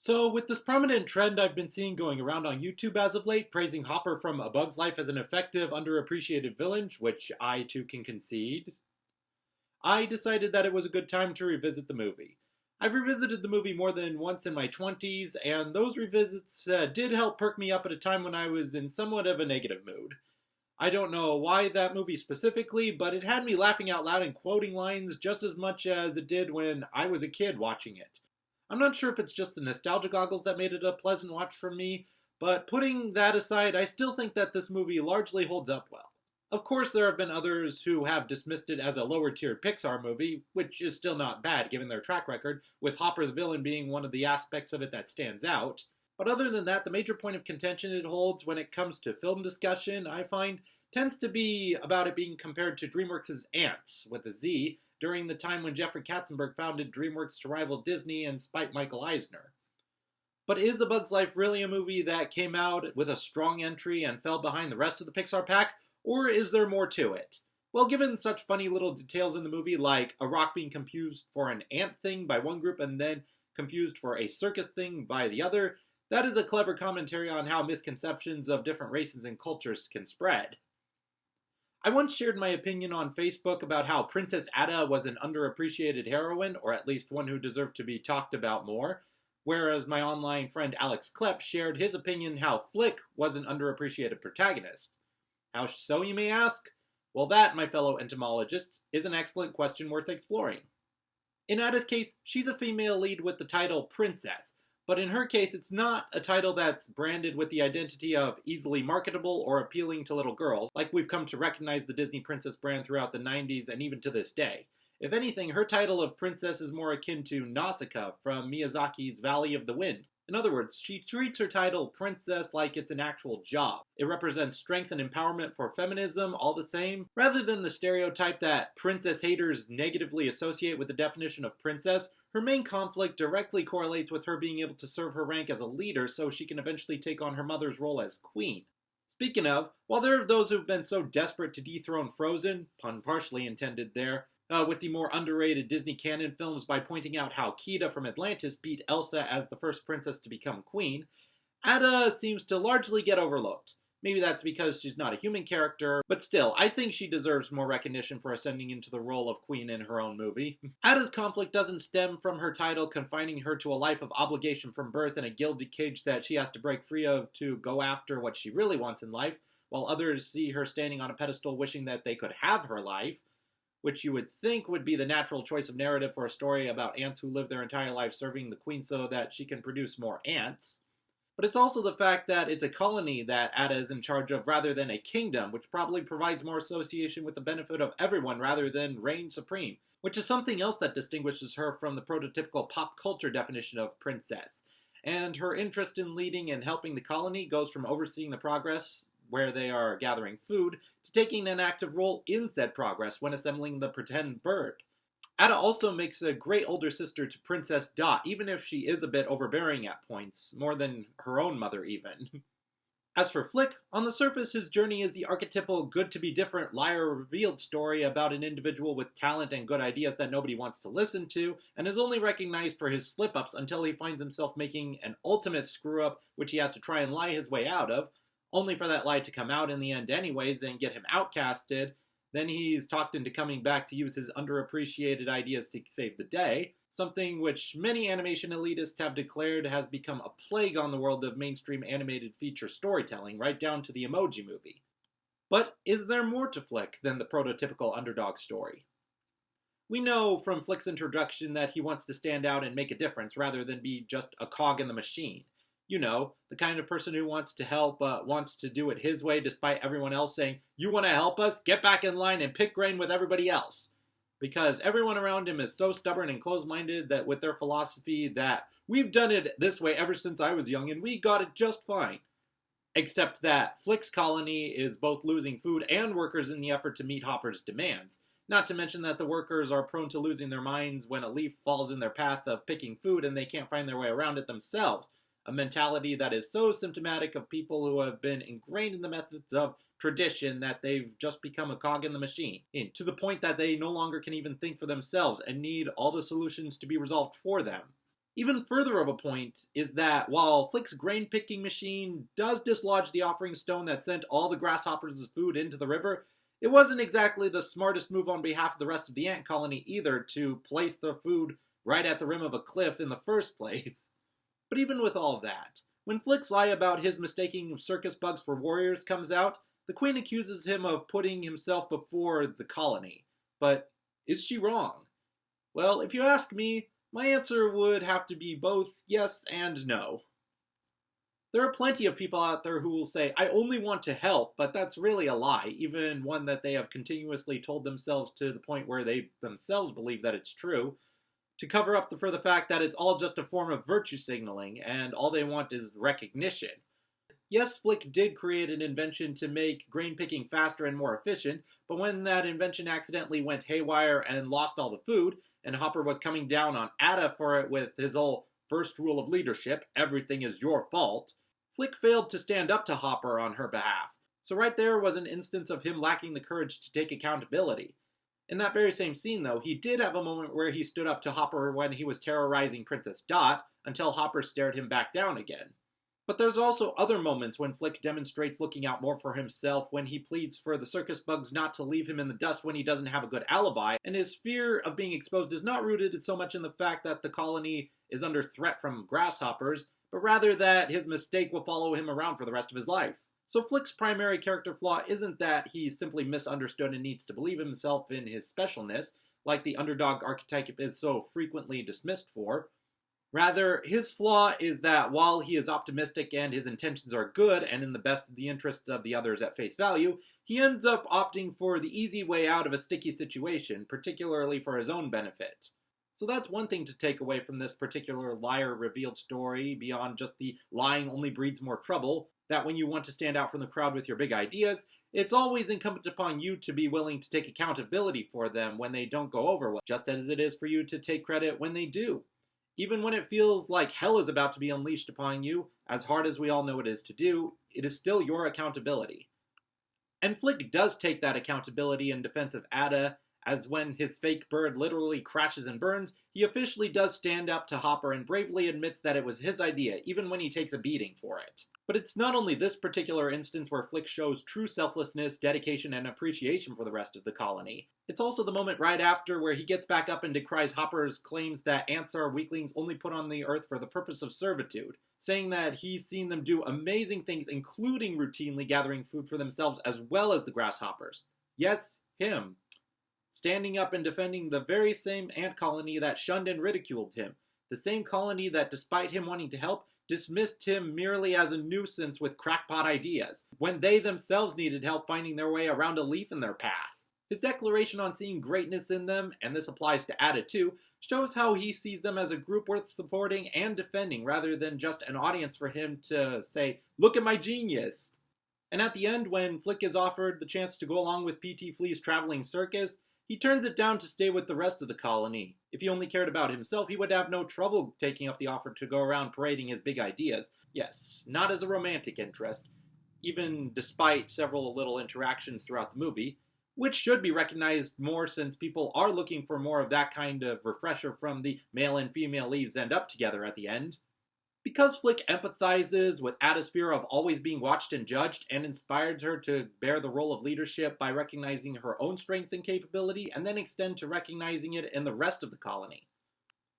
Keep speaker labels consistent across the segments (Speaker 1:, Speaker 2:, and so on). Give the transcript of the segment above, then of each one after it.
Speaker 1: So, with this prominent trend I've been seeing going around on YouTube as of late, praising Hopper from A Bug's Life as an effective, underappreciated villain, which I too can concede, I decided that it was a good time to revisit the movie. I've revisited the movie more than once in my 20s, and those revisits did help perk me up at a time when I was in somewhat of a negative mood. I don't know why that movie specifically, but it had me laughing out loud and quoting lines just as much as it did when I was a kid watching it. I'm not sure if it's just the nostalgia goggles that made it a pleasant watch for me, but putting that aside, I still think that this movie largely holds up well. Of course, there have been others who have dismissed it as a lower-tier Pixar movie, which is still not bad given their track record, with Hopper the villain being one of the aspects of it that stands out. But other than that, the major point of contention it holds when it comes to film discussion, I find, tends to be about it being compared to DreamWorks' Ants, with a Z, during the time when Jeffrey Katzenberg founded DreamWorks to rival Disney and spite Michael Eisner. But is A Bug's Life really a movie that came out with a strong entry and fell behind the rest of the Pixar pack, or is there more to it? Well, given such funny little details in the movie, like a rock being confused for an ant thing by one group and then confused for a circus thing by the other, that is a clever commentary on how misconceptions of different races and cultures can spread. I once shared my opinion on Facebook about how Princess Atta was an underappreciated heroine, or at least one who deserved to be talked about more, whereas my online friend Alex Klepp shared his opinion how Flik was an underappreciated protagonist. How so, you may ask? Well, that, my fellow entomologists, is an excellent question worth exploring. In Atta's case, she's a female lead with the title Princess, but in her case, it's not a title that's branded with the identity of easily marketable or appealing to little girls, like we've come to recognize the Disney Princess brand throughout the 90s and even to this day. If anything, her title of Princess is more akin to Nausicaa from Miyazaki's Valley of the Wind. In other words, she treats her title Princess like it's an actual job. It represents strength and empowerment for feminism, all the same, rather than the stereotype that princess haters negatively associate with the definition of princess. Her main conflict directly correlates with her being able to serve her rank as a leader so she can eventually take on her mother's role as queen. Speaking of, while there are those who've been so desperate to dethrone Frozen, pun partially intended there, with the more underrated Disney canon films by pointing out how Kida from Atlantis beat Elsa as the first princess to become queen, Atta seems to largely get overlooked. Maybe that's because she's not a human character, but still, I think she deserves more recognition for ascending into the role of queen in her own movie. Atta's conflict doesn't stem from her title confining her to a life of obligation from birth and a gilded cage that she has to break free of to go after what she really wants in life, while others see her standing on a pedestal wishing that they could have her life, which you would think would be the natural choice of narrative for a story about ants who live their entire life serving the queen so that she can produce more ants. But it's also the fact that it's a colony that Atta is in charge of rather than a kingdom, which probably provides more association with the benefit of everyone rather than reign supreme, which is something else that distinguishes her from the prototypical pop culture definition of princess. And her interest in leading and helping the colony goes from overseeing the progress where they are gathering food, to taking an active role in said progress when assembling the pretend bird. Atta also makes a great older sister to Princess Dot, even if she is a bit overbearing at points, more than her own mother even. As for Flik, on the surface his journey is the archetypal good-to-be-different liar-revealed story about an individual with talent and good ideas that nobody wants to listen to, and is only recognized for his slip-ups until he finds himself making an ultimate screw-up which he has to try and lie his way out of, only for that lie to come out in the end anyways and get him outcasted. Then he's talked into coming back to use his underappreciated ideas to save the day, something which many animation elitists have declared has become a plague on the world of mainstream animated feature storytelling, right down to the Emoji Movie. But is there more to Flik than the prototypical underdog story? We know from Flik's introduction that he wants to stand out and make a difference rather than be just a cog in the machine. You know, the kind of person who wants to help, but wants to do it his way despite everyone else saying, "You want to help us? Get back in line and pick grain with everybody else." Because everyone around him is so stubborn and closed-minded that with their philosophy that we've done it this way ever since I was young and we got it just fine. Except that Flik's colony is both losing food and workers in the effort to meet Hopper's demands. Not to mention that the workers are prone to losing their minds when a leaf falls in their path of picking food and they can't find their way around it themselves. A mentality that is so symptomatic of people who have been ingrained in the methods of tradition that they've just become a cog in the machine, to the point that they no longer can even think for themselves and need all the solutions to be resolved for them. Even further of a point is that while Flik's grain-picking machine does dislodge the offering stone that sent all the grasshoppers' food into the river, it wasn't exactly the smartest move on behalf of the rest of the ant colony either to place the food right at the rim of a cliff in the first place. But even with all that, when Flik's lie about his mistaking circus bugs for warriors comes out, the Queen accuses him of putting himself before the colony. But is she wrong? Well, if you ask me, my answer would have to be both yes and no. There are plenty of people out there who will say, I only want to help, but that's really a lie, even one that they have continuously told themselves to the point where they themselves believe that it's true, to cover up for the fact that it's all just a form of virtue signaling, and all they want is recognition. Yes, Flik did create an invention to make grain picking faster and more efficient, but when that invention accidentally went haywire and lost all the food, and Hopper was coming down on Atta for it with his old first rule of leadership, everything is your fault, Flik failed to stand up to Hopper on her behalf. So right there was an instance of him lacking the courage to take accountability. In that very same scene, though, he did have a moment where he stood up to Hopper when he was terrorizing Princess Dot, until Hopper stared him back down again. But there's also other moments when Flik demonstrates looking out more for himself, when he pleads for the circus bugs not to leave him in the dust when he doesn't have a good alibi, and his fear of being exposed is not rooted so much in the fact that the colony is under threat from grasshoppers, but rather that his mistake will follow him around for the rest of his life. So Flik's primary character flaw isn't that he's simply misunderstood and needs to believe himself in his specialness, like the underdog archetype is so frequently dismissed for. Rather, his flaw is that while he is optimistic and his intentions are good and in the best of the interests of the others at face value, he ends up opting for the easy way out of a sticky situation, particularly for his own benefit. So that's one thing to take away from this particular liar-revealed story, beyond just the lying only breeds more trouble, that when you want to stand out from the crowd with your big ideas, it's always incumbent upon you to be willing to take accountability for them when they don't go over well, just as it is for you to take credit when they do. Even when it feels like hell is about to be unleashed upon you, as hard as we all know it is to do, it is still your accountability. And Flik does take that accountability in defense of Atta, as when his fake bird literally crashes and burns, he officially does stand up to Hopper and bravely admits that it was his idea, even when he takes a beating for it. But it's not only this particular instance where Flik shows true selflessness, dedication, and appreciation for the rest of the colony. It's also the moment right after where he gets back up and decries Hopper's claims that ants are weaklings only put on the earth for the purpose of servitude, saying that he's seen them do amazing things, including routinely gathering food for themselves as well as the grasshoppers. Yes, him. Standing up and defending the very same ant colony that shunned and ridiculed him. The same colony that, despite him wanting to help, dismissed him merely as a nuisance with crackpot ideas, when they themselves needed help finding their way around a leaf in their path. His declaration on seeing greatness in them, and this applies to Atta too, shows how he sees them as a group worth supporting and defending, rather than just an audience for him to say, look at my genius. And at the end, when Flik is offered the chance to go along with P.T. Flea's traveling circus, he turns it down to stay with the rest of the colony. If he only cared about himself, he would have no trouble taking up the offer to go around parading his big ideas. Yes, not as a romantic interest, even despite several little interactions throughout the movie, which should be recognized more since people are looking for more of that kind of refresher from the male and female leads end up together at the end. Because Flik empathizes with Atta's fear of always being watched and judged, and inspired her to bear the role of leadership by recognizing her own strength and capability, and then extend to recognizing it in the rest of the colony.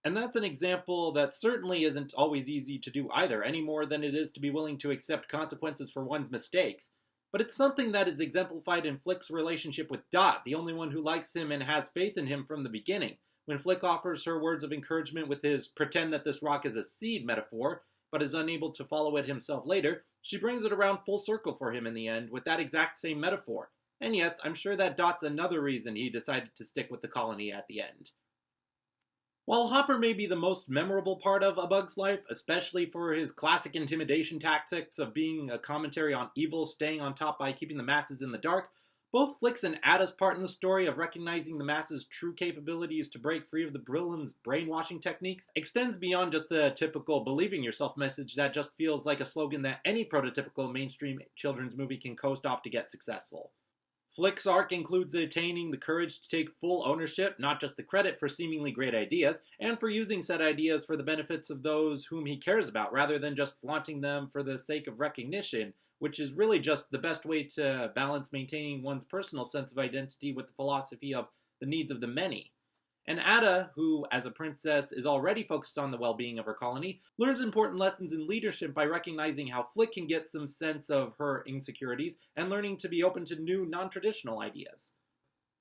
Speaker 1: And that's an example that certainly isn't always easy to do either, any more than it is to be willing to accept consequences for one's mistakes. But it's something that is exemplified in Flik's relationship with Dot, the only one who likes him and has faith in him from the beginning. When Flik offers her words of encouragement with his pretend that this rock is a seed metaphor, but is unable to follow it himself later, she brings it around full circle for him in the end with that exact same metaphor. And yes, I'm sure that Dot's another reason he decided to stick with the colony at the end. While Hopper may be the most memorable part of A Bug's Life, especially for his classic intimidation tactics of being a commentary on evil staying on top by keeping the masses in the dark, both Flik's and Atta's part in the story of recognizing the masses' true capabilities to break free of the villain's brainwashing techniques extends beyond just the typical believing yourself message that just feels like a slogan that any prototypical mainstream children's movie can coast off to get successful. Flik's arc includes attaining the courage to take full ownership, not just the credit for seemingly great ideas, and for using said ideas for the benefits of those whom he cares about, rather than just flaunting them for the sake of recognition, which is really just the best way to balance maintaining one's personal sense of identity with the philosophy of the needs of the many. And Atta, who, as a princess, is already focused on the well-being of her colony, learns important lessons in leadership by recognizing how Flik can get some sense of her insecurities and learning to be open to new, non-traditional ideas.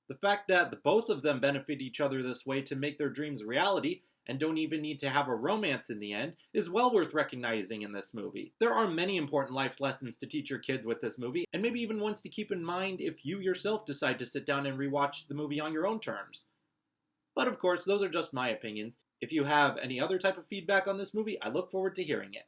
Speaker 1: The fact that the both of them benefit each other this way to make their dreams a reality, and don't even need to have a romance in the end, is well worth recognizing in this movie. There are many important life lessons to teach your kids with this movie, and maybe even ones to keep in mind if you yourself decide to sit down and rewatch the movie on your own terms. But of course, those are just my opinions. If you have any other type of feedback on this movie, I look forward to hearing it.